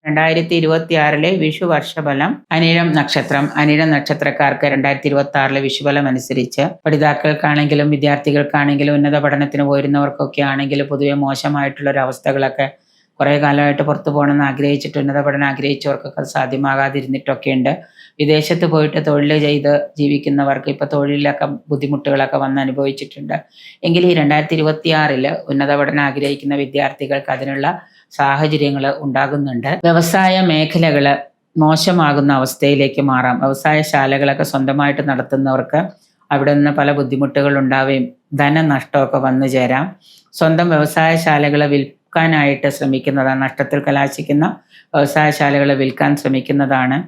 2026 വിഷു വർഷഫലം. അനിഴം നക്ഷത്രം. അനിഴം നക്ഷത്രക്കാർക്ക് 2026 വിഷുഫലം അനുസരിച്ച് പഠിതാക്കൾക്കാണെങ്കിലും വിദ്യാർത്ഥികൾക്കാണെങ്കിലും ഉന്നത പഠനത്തിന് പോയിരുന്നവർക്കൊക്കെ ആണെങ്കിലും പൊതുവെ മോശമായിട്ടുള്ള ഒരു അവസ്ഥകളൊക്കെ കുറേ കാലമായിട്ട് പുറത്തു പോകണമെന്ന് ആഗ്രഹിച്ചിട്ട് ഉന്നത പഠനം ആഗ്രഹിച്ചവർക്കൊക്കെ അത് സാധ്യമാകാതിരുന്നിട്ടൊക്കെ ഉണ്ട്. വിദേശത്ത് പോയിട്ട് തൊഴിൽ ചെയ്ത് ജീവിക്കുന്നവർക്ക് ഇപ്പോൾ തൊഴിലിലൊക്കെ ബുദ്ധിമുട്ടുകളൊക്കെ വന്ന് അനുഭവിച്ചിട്ടുണ്ട്. എങ്കിൽ ഈ 2026 ഉന്നത പഠനം ആഗ്രഹിക്കുന്ന വിദ്യാർത്ഥികൾക്ക് അതിനുള്ള സാഹചര്യങ്ങൾ ഉണ്ടാകുന്നുണ്ട്. വ്യവസായ മേഖലകൾ മോശമാകുന്ന അവസ്ഥയിലേക്ക് മാറാം. വ്യവസായശാലകളൊക്കെ സ്വന്തമായിട്ട് നടത്തുന്നവർക്ക് അവിടെ നിന്ന് പല ബുദ്ധിമുട്ടുകൾ ഉണ്ടാവുകയും ധനനഷ്ടമൊക്കെ വന്നു ചേരാം. സ്വന്തം വ്യവസായശാലകളെ വിൽക്കാനായിട്ട് ശ്രമിക്കുന്നതാണ്. നഷ്ടത്തിൽ കലാശിക്കുന്ന വ്യവസായശാലകളെ വിൽക്കാൻ ശ്രമിക്കുന്നതാണ്.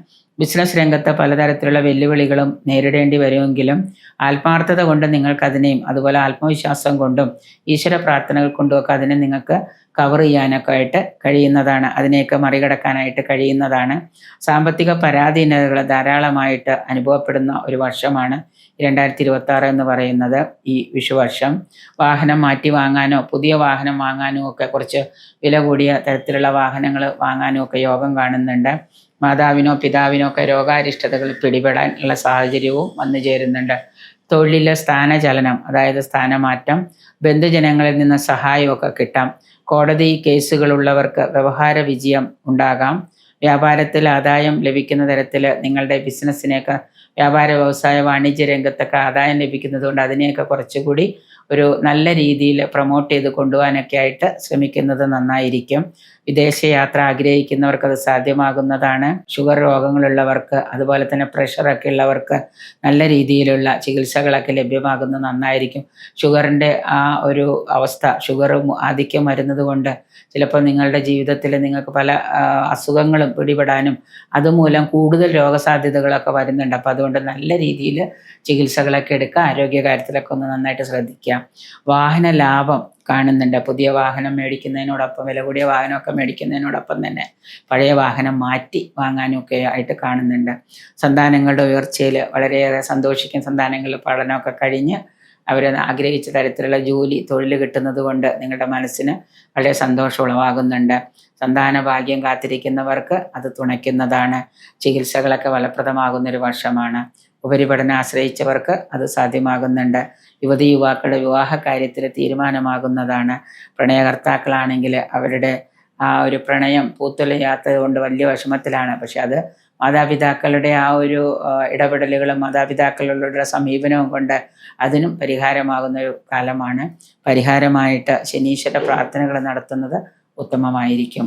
ബിസിനസ് രംഗത്ത് പലതരത്തിലുള്ള വെല്ലുവിളികളും നേരിടേണ്ടി വരുമെങ്കിലും ആത്മാർത്ഥത കൊണ്ട് നിങ്ങൾക്കതിനെയും അതുപോലെ ആത്മവിശ്വാസം കൊണ്ടും ഈശ്വര പ്രാർത്ഥനകൾ കൊണ്ടുമൊക്കെ അതിനെ നിങ്ങൾക്ക് കവർ ചെയ്യാനൊക്കെ ആയിട്ട് കഴിയുന്നതാണ്. അതിനെയൊക്കെ മറികടക്കാനായിട്ട് കഴിയുന്നതാണ്. സാമ്പത്തിക പരാധീനതകൾ ധാരാളമായിട്ട് അനുഭവപ്പെടുന്ന ഒരു വർഷമാണ് 2026 എന്ന് പറയുന്നത്. ഈ വിഷുവർഷം വാഹനം മാറ്റി വാങ്ങാനോ പുതിയ വാഹനം വാങ്ങാനോ ഒക്കെ കുറച്ച് വില കൂടിയ തരത്തിലുള്ള വാഹനങ്ങൾ വാങ്ങാനോ ഒക്കെ യോഗം കാണുന്നുണ്ട്. മാതാവിനോ പിതാവിനോ ഒക്കെ രോഗാരിഷ്ടതകൾ പിടിപെടാനുള്ള സാഹചര്യവും വന്നു ചേരുന്നുണ്ട്. തൊഴിലിലെ സ്ഥാനചലനം, അതായത് സ്ഥാനമാറ്റം, ബന്ധുജനങ്ങളിൽ നിന്ന് സഹായമൊക്കെ കിട്ടാം. കോടതി കേസുകളുള്ളവർക്ക് വ്യവഹാര വിജയം ഉണ്ടാകാം. വ്യാപാരത്തിൽ ആദായം ലഭിക്കുന്ന തരത്തിൽ നിങ്ങളുടെ ബിസിനസ്സിനെയൊക്കെ വ്യാപാര വ്യവസായ വാണിജ്യ രംഗത്തൊക്കെ ആദായം ലഭിക്കുന്നത് കൊണ്ട് അതിനെയൊക്കെ കുറച്ചുകൂടി ഒരു നല്ല രീതിയിൽ പ്രൊമോട്ട് ചെയ്ത് കൊണ്ടുപോകാനൊക്കെ ആയിട്ട് ശ്രമിക്കുന്നത് നന്നായിരിക്കും. വിദേശയാത്ര ആഗ്രഹിക്കുന്നവർക്ക് അത് സാധ്യമാകുന്നതാണ്. ഷുഗർ രോഗങ്ങളുള്ളവർക്ക് അതുപോലെ തന്നെ പ്രഷറൊക്കെ ഉള്ളവർക്ക് നല്ല രീതിയിലുള്ള ചികിത്സകളൊക്കെ ലഭ്യമാകുന്നത് നന്നായിരിക്കും. ഷുഗറിൻ്റെ ആ ഒരു അവസ്ഥ, ഷുഗർ ആധിക്യം വരുന്നത് കൊണ്ട് ചിലപ്പോൾ നിങ്ങളുടെ ജീവിതത്തിൽ നിങ്ങൾക്ക് പല അസുഖങ്ങളും പിടിപെടാനും അതുമൂലം കൂടുതൽ രോഗസാധ്യതകളൊക്കെ വരുന്നുണ്ട്. അപ്പോൾ അതുകൊണ്ട് നല്ല രീതിയിൽ ചികിത്സകളൊക്കെ എടുക്കുക. ആരോഗ്യകാര്യത്തിലൊക്കെ ഒന്ന് നന്നായിട്ട് ശ്രദ്ധിക്കുക. വാഹന ലാഭം കാണുന്നുണ്ട്. പുതിയ വാഹനം മേടിക്കുന്നതിനോടൊപ്പം വില കൂടിയ വാഹനമൊക്കെ മേടിക്കുന്നതിനോടൊപ്പം തന്നെ പഴയ വാഹനം മാറ്റി വാങ്ങാനൊക്കെ ആയിട്ട് കാണുന്നുണ്ട്. സന്താനങ്ങളുടെ ഉയർച്ചയിൽ വളരെയേറെ സന്തോഷിക്കും. സന്താനങ്ങളുടെ പഠനമൊക്കെ കഴിഞ്ഞ് അവർ ആഗ്രഹിച്ച തരത്തിലുള്ള തൊഴിൽ കിട്ടുന്നത് കൊണ്ട് നിങ്ങളുടെ മനസ്സിന് വളരെ സന്തോഷം ഉളവാകുന്നുണ്ട്. സന്താന ഭാഗ്യം കാത്തിരിക്കുന്നവർക്ക് അത് തുണയ്ക്കുന്നതാണ്. ചികിത്സകളൊക്കെ ഫലപ്രദമാകുന്നൊരു വർഷമാണ്. ഉപരിപഠനം ആശ്രയിച്ചവർക്ക് അത് സാധ്യമാകുന്നുണ്ട്. യുവതി യുവാക്കളുടെ വിവാഹ കാര്യത്തിൽ തീരുമാനമാകുന്നതാണ്. പ്രണയകർത്താക്കളാണെങ്കിൽ അവരുടെ ആ ഒരു പ്രണയം പൂത്തുലയാത്തത് കൊണ്ട് വലിയ വിഷമത്തിലാണ്. പക്ഷെ അത് മാതാപിതാക്കളുടെ ആ ഒരു ഇടപെടലുകളും മാതാപിതാക്കളുടെ സമീപനവും കൊണ്ട് അതിനും പരിഹാരമാകുന്ന ഒരു കാലമാണ്. പരിഹാരമായിട്ട് ശനീശ്വര പ്രാർത്ഥനകൾ നടത്തുന്നത് ഉത്തമമായിരിക്കും.